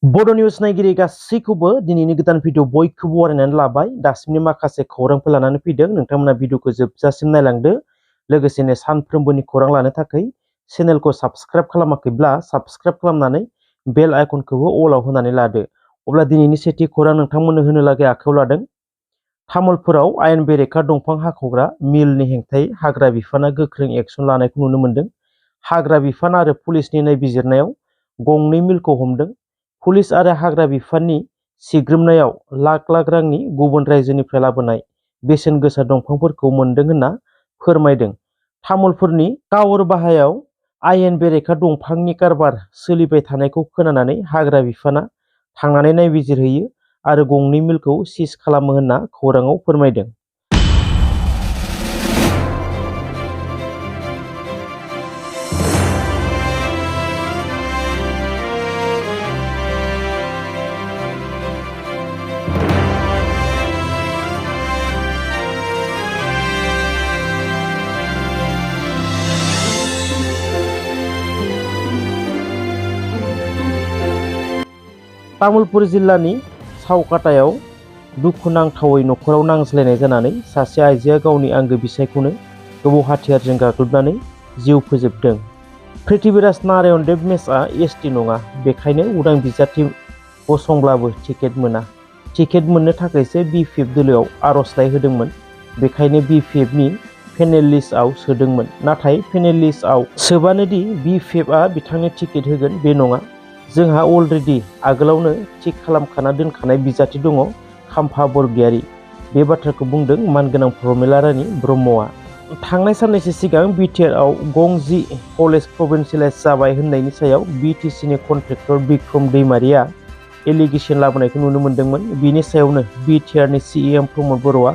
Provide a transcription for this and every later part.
बड' निउस नायगिरि गासैखौबो दिनैनि गोदान भिडिअ बयखौबो बरायनानै लाबाय। दासिमनि माखासे खौरांफोर लानानै फैदों। नोंथांमोना भिडिअखौ जोबजासिम नायलांदो। लोगोसेनो सानफ्रोमबोनि खौरां लानो थाखाय चेनेलखौ साबस्क्राइब खालामाखैब्ला साबस्क्राइब खालामनानै बेल आइकनखौबो अलाव होनानै लादो। अब्ला दिनैनि सेथि खौरां नोंथांमोननो होनो लागै आखायाव लादों। तामुलपुराव आयेन बेरेखा दंफां हाख'ग्रा मिलनि हेंथायै हाग्रा बिफाना गोख्रों एक्सन लानायखौ नुनो मोन्दों। हाग्रा बिफान आरो पुलिसनि नायबिजिरनायाव गंनै मिलखौ हमदों। पुलिस आरो हाग्रा बिफाननि सिग्रोमनायाव लाख लाख रांनि गुबुन रायजोनिफ्राय लाबोनाय बेसेन गोसा दंफांफोरखौ मोन्दों होनना फोरमायदों। तामुलपुरनि कावरबाहायाव आयेन बेरेखा दंफांनि कारबार सोलिबाय थानायखौ खोनानानै हाग्रा बिफाना थांनानै नायबिजिरहैयो आरो गंनै मिलखौ सिज खालामो होनना खौराङाव फोरमायदों। तामुलपुर जिल्लानि सावकाटायाव दुखुनांथावै न'खराव नांज्लायनाय जानानै सासे आइजोआ गावनि आंगो बिसायखौनो गोबौ हाथियारजों गाग्लोबनानै जिउ फोजोबदों। पृथ्वीराज नारायण देव मेसआ एसटि नङा, बेखायनो उदां बिजाथि गसंब्लाबो टिकेट मोना। टिकेट मोननो थाखायसो बिपिएफ दोलोआव आर'जलाइ होदोंमोन, बेखायनो बिपिएफनि पेनेल लिस्टआव सोदोंमोन। नाथाय पेनेल लिस्टआव सोबानोदि बिपिएफआ बिथांनो टिकेट होगोन बे नङा। जोंहा अलरेडि आगोलावनो थिक खालामखाना दोनखानाय बिजाथि दङ, खाम्फा बरगयारी। बे बाथ्राखौ बुंदों मानगोनां प्रमिला रानी ब्रह्मआ। थांनाय साननैसो सिगां बिटिआरआव गं 10 कलेज प्रभिन्सियेलाइज जाबाय होननायनि सायाव बिटिसिनि कन्ट्रेक्टर बिक्रम दैमारीआ एलिगेसन लाबोनायखौ नुनो मोन्दोंमोन। बिनि सायावनो बिटिआरनि सिएम प्रमद बर'आ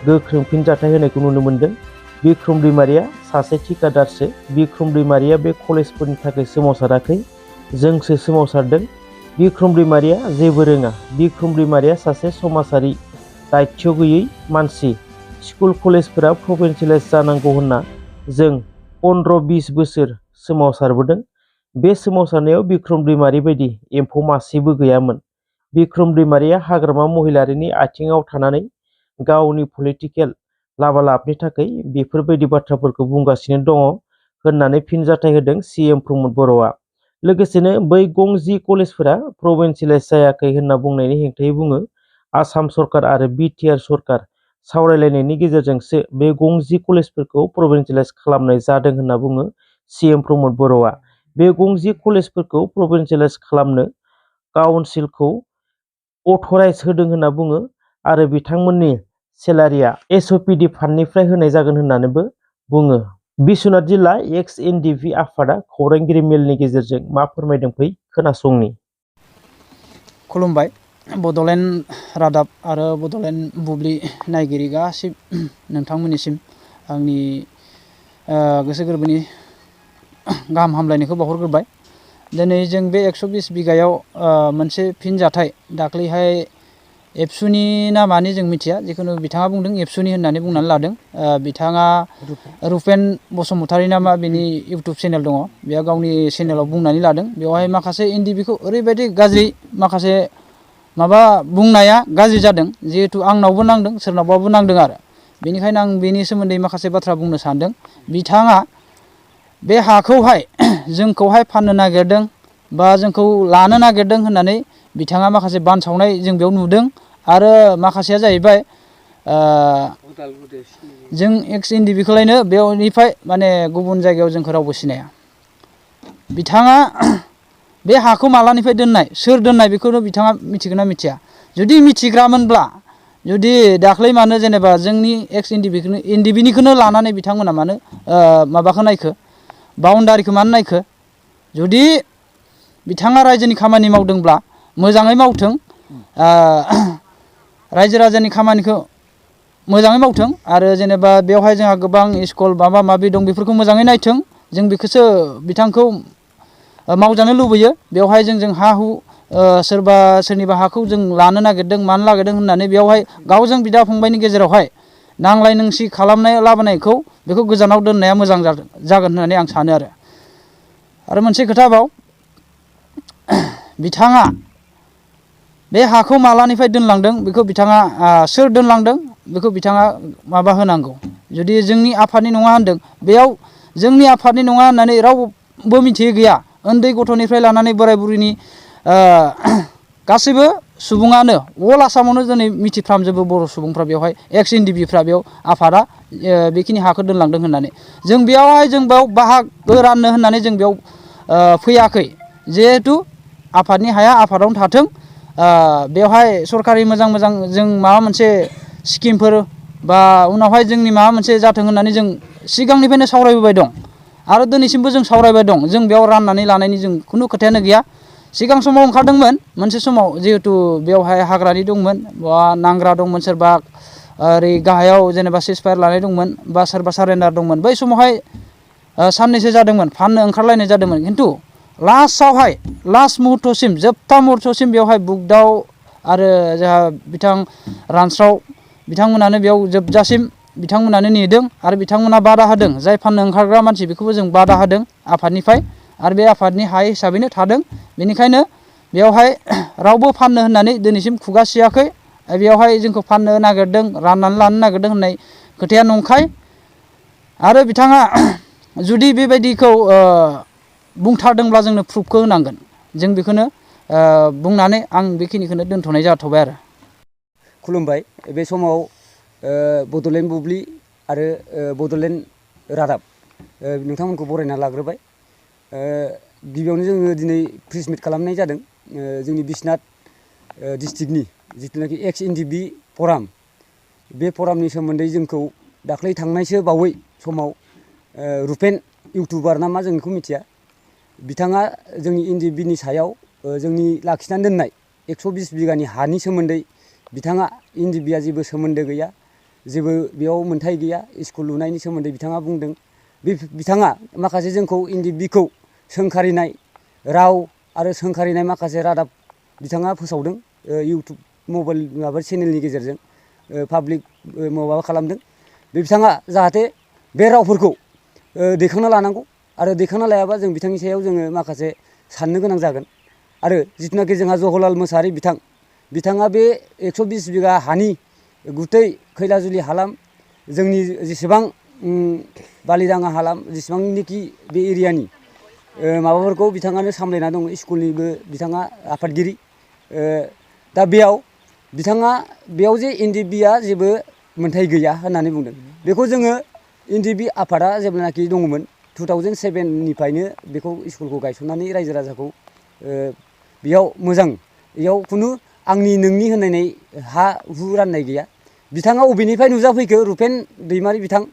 गोख्रों फिनजाथाय होनायखौ नुनो मोन्दों। बिक्रम दैमारीआ सासे ठिकादारसो। बिक्रम दैमारीआ बे कलेजफोरनि थाखाय सोमावसाराखै, जोंसो सोमावसारदों। बिक्रम दैमारीआ जेबो रोङा। बिक्रम दैमारीआ सासे समाजारि दायित्व गैयै मानसि। स्कुल कलेजफोरा प्रभिन्सियेलाइज जानांगौ होनना जों 15-20 बोसोर सोमावसारबोदों। बे सोमावसारनायाव बिक्रम दैमारी बायदि एम्फौ मासेबो गैयामोन। बिक्रम दैमारीआ हाग्रामा महिलारिनि आथिङाव थानानै गावनि पलिटिकेल लाबालाबनि थाखाय बेफोरबायदि बाथ्राफोरखौ बुंगासिनो दङ होननानै फिनजाथाय होदों सिएम प्रमद बर'आ। लोगोसेनो बै गं 10 कलेजफोरा प्रभिन्सियेलाइज जायाखै होनना बुंनायनि हेंथायै बुङो, आसाम सरकार आरो बिटिआर सरकार सावरायलायनायनि गेजेरजोंसो बे गं 10 कलेजफोरखौ प्रभिन्सियेलाइज खालामनाय जादों होनना बुङो सिएम प्रमद बर'आ। बे गं 10 कलेजफोरखौ प्रभिन्सियेलाइज खालामनो काउन्सिलखौ अथराइज होदों होनना बुङो आरो बिथांमोननि सेलारिया एसअपिडि फान्डनिफ्राय होनाय जागोन होननानैबो बुङो। बिश्वनाथ जिल्ला एक्स एनडिपि आफादा खौरांगिरि मेलनि गेजेरजों मा फोरमायदों फै खोनासंनि। खुलुमबाय। बड'लेण्ड रादाब आरो बड'लेण्ड बुब्लि नायगिरि गासै नोंथांमोननिसिम आंनि गोसो गोरबोनि गाहाम हामलायनायखौ बावहरग्रोबाय। दिनै जों बे 120 बिगायाव मोनसे फिनजाथाय दाख्लैहाय एबसुनि ना मानि जों मिथिया, जिखुनु बिथाङा बुंदों एबसुनि होननानै बुंनानै लादों। बिथाङा रुपेन बसुमतारी नामा बिनि इउटुब चेनेल दङ, बेयाव गावनि चेनेलाव बुंनानै लादों। बेवहाय माखासे एनडिपिखौ ओरैबायदि गाज्रि माखासे माबा बुंनाया गाज्रि जादों, जिहेतु आंनावबो नांदों सोरनावबाबो नांदों आरो बेनिखायनो आं बेनि सोमोन्दै माखासे बाथ्रा बुंनो सानदों। बिथाङा बे हाखौहाय जोंखौहाय फाननो नागिरदों बा जोंखौ लानो नागिरदों होननानै बिथाङा माखासे बानसावनाय जों बेयाव नुदों। आरो माखासेया जाहैबाय जों एक्स एनडिपिखौलायनो बेवनिफ्राय माने गुबुन जायगायाव जोंखौ रावबो सिनाया। बिथाङा बे हाखौ मालानिफ्राय दोननाय, सोर दोननाय बेखौनो बिथाङा मिथिगोन ना मिथिया। जुदि मिथिग्रामोनब्ला जुदि दाख्लै मानो जेनेबा जोंनि एक्स एनडिपिनिखौनो लानानै बिथांमोना मानो माबाखौ नायखो, बाउन्डारिखौ मानो नायखो। जुदि बिथाङा रायजोनि खामानि मावदोंब्ला मोजाङै मावथों, रायजो राजानि खामानिखौ मोजाङै मावथों आरो जेनेबा बेवहाय जोंहा गोबां स्कुल माबा माबि दं, बेफोरखौ मोजाङै नायथों। जों बेखौसो बिथांखौ मावजानो लुबैयो। बेवहाय जों हा हु सोरबा सोरनिबा हाखौ जों लानो नागिरदों मानो नागिरदों होननानै बेवहाय गावजों बिदा फंबायनि गेजेरावहाय नांलाय नोंसि खालामनाय लाबोनायखौ बेखौ गोजानाव दोननाया मोजां जागोन होननानै आं सानो। आरो मोनसे खोथा बाव, बिथाङा बे हाखौ मालानिफ्राय दोनलांदों बेखौ बिथाङा सोर दोनलांदों बेखौ बिथाङा माबा होनांगौ। जुदि जोंनि आफादनि नङा होनदों बेयाव जोंनि आफादनि नङा होननानै रावबो मिथियै गैया। उन्दै गथ'निफ्राय लानानै बोराय बुरैनि गासैबो सुबुङानो अल आसामावनो दिनै मिथिफ्रामजोबो बर' सुबुंफ्रा बेवहाय एक्स एनडिबिफ्रा बेयाव आफादा बेखिनि हाखौ दोनलांदों होननानै। जों बेयावहाय जों बेयाव बाहागो राननो होननानै जों बेयाव फैयाखै। जिहेथु आफादनि हाया आफादावनो थाथों। बेवहाय सरकारि मोजां मोजां जों माबा मोनसे स्किमफोर बा उनावहाय जोंनि माबा मोनसे जाथों होननानै जों सिगांनिफ्रायनो सावरायबोबाय दं आरो दिनैसिमबो जों सावरायबाय दं। जों बेयाव राननानै लानायनि जों खुनु खोथायानो गैया। सिगां समाव ओंखारदोंमोन मोनसे समाव जिहेथु बेवहाय हाग्रानि दंमोन बा नांग्रा दंमोन सोरबा ओरै गाहायाव जेनेबा सिजफायार लानाय दंमोन बा सोरबा सारेन्डार दंमोन। बै समावहाय साननैसो जादोंमोन फाननो ओंखारलायनाय जादोंमोन। खिन्थु लास्टआवहाय लास्ट मुहुर्तसिम जोबथा मुहुर्तसिम बेवहाय बुगदाव आरो जोंहा बिथां रानस्राव बिथांमोनानो बेयाव जोबजासिम बिथांमोनानो नेदों आरो बिथांमोना बादा होदों। जाय फाननो ओंखारग्रा मानसि बेखौबो जों बादा होदों आफादनिफ्राय आरो बे आफादनि हा हिसाबैनो थादों। बेनिखायनो बेवहाय रावबो फाननो होननानै दिनैसिम खुगा सियाखै। बेवहाय जोंखौ फाननो नागिरदों राननानै लानो नागिरदों होननाय खोथाया नंखाय। आरो बिथाङा जुदि बेबायदिखौ बुंथारदोंब्ला जोंनो प्रुफखौ होनांगोन। जों बेखौनो बुंनानै आं बेखिनिखौनो दोनथ'नाय जाथ'बाय आरो। खुलुमबाय। बे समाव बड'लेण्ड बुब्लि आरो बड'लेण्ड रादाब नोंथांमोनखौ बरायना लाग्रोबाय। गिबियावनो जोङो दिनै प्रेस मिट खालामनाय जादों जोंनि बिश्वनाथ डिस्ट्रिक्टनि जिथुनाखि एक्स एनडिबि फराम। बे फरामनि सोमोन्दै जोंखौ दाख्लै थांनायसो बावै समाव रुपेन इउटुबार ना मा जों बेखौ मिथिया, बिथाङा जोंनि एनडिबिनि सायाव जोंनि लाखिनानै दोननाय 120 बिगानि हानि सोमोन्दै बिथाङा एनडिबिया जेबो सोमोन्दो गैया, जेबो बेयाव मोन्थाय गैया, स्कुल लुनायनि सोमोन्दै बिथाङा बुंदों। बिथाङा माखासे जोंखौ एनडिबिखौ सोंखारिनाय राव आरो सोंखारिनाय माखासे रादाब बिथाङा फोसावदों इउटुब मबाइल माबा चेनेलनि गेजेरजों पाब्लिक माबा खालामदों। बिथाङा जाहाथे बे रावफोरखौ दैखांना लानांगौ आरो दैखांना लायाबा जों बिथांनि सायाव जोङो माखासे साननो गोनां जागोन। आरो जिथुनाखि जोंहा जवाहरलाल मोसाहारि बिथाङा बे 120 बिगा हानि गुतै खैलाजुलि हालाम जोंनि जेसेबां बालिदाङा हालाम जेसेबांनिखि बे एरियानि माबाफोरखौ बिथाङानो सामलायना दङ। स्कुलनिबो बिथाङा आफादगिरि। दा बिथाङा बेयाव जे एनडिबिया जेबो मोन्थाय गैया होननानै बुंदों। बेखौ जोङो एनडिबि आफादा जेब्लानाखि दङमोन 2007निफ्रायनो बेखौ स्कुलखौ गायसननानै रायजो राजाखौ बेयाव मोजां, बेयाव खुनु आंनि नोंनि होनलायनाय हा हु राननाय गैया। बिथाङा बबेनिफ्राय नुजाफैखो रुपेन दैमारि बिथां